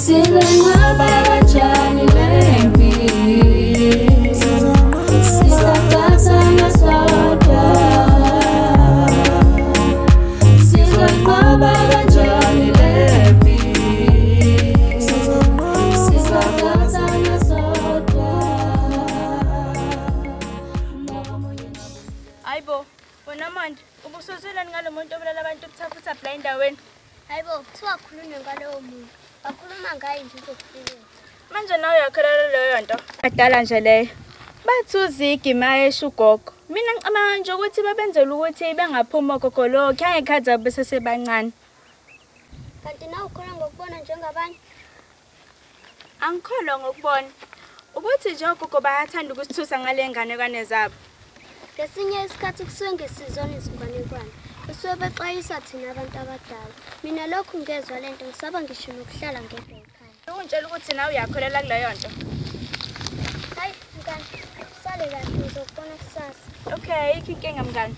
Sizenqaba kanjani lempi? Sizaqathana sodwa. Sizenqaba kanjani lempi? Sizaqathana sodwa. Hayibo, wena manje ubusozwelani ngalo muntu obulala abantu ukuthaphutha la endaweni? Hayibo, kuthiwa khulunywe ngalowo muntu. Bakhuluma ngaye nje uzokufikela. Manje nawe uyakholela leyo nto. Badala nje leyo. Bathi uzigi mayesha ugogo. Mina ngicabanga nje ukuthi babenzela ukuthi bengaphuma ogogolo, khange ekhathi zabo besesebancane. Kanti nawe ukhona ngokubona njengabanye? Angikholwa ngokubona. Ubuthi nje ogogo bayathanda ukusithusa ngale nganekwane zabo. Ngesinye isikhathi kusuke ngesizona izinganekwane. Kusuke bexwayisa thina abantu abadala. Mina lokhu ngezwe lento ngisaba ngisho nokuhlala ngedwa ekhaya. Ungitshela ukuthi nawe uyakholela kuleyo nto. Hayi, mngani, sale kahle ngizokubona kusasa. Okay, ikho inkinga mngani.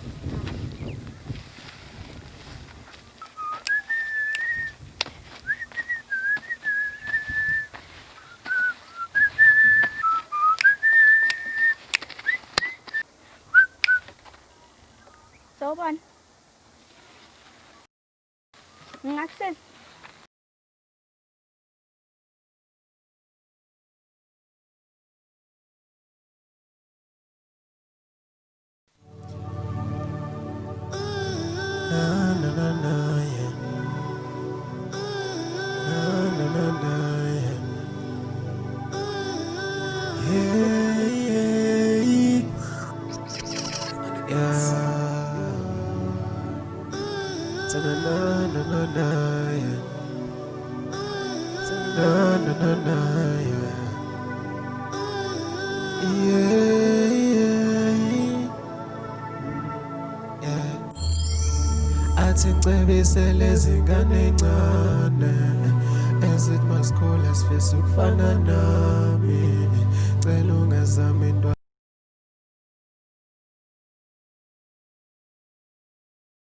Sawubona. Ngakusiza. Athi ngicebisele izingane encane ezithi masikhula sifisa ukufana nami, cela ungazami into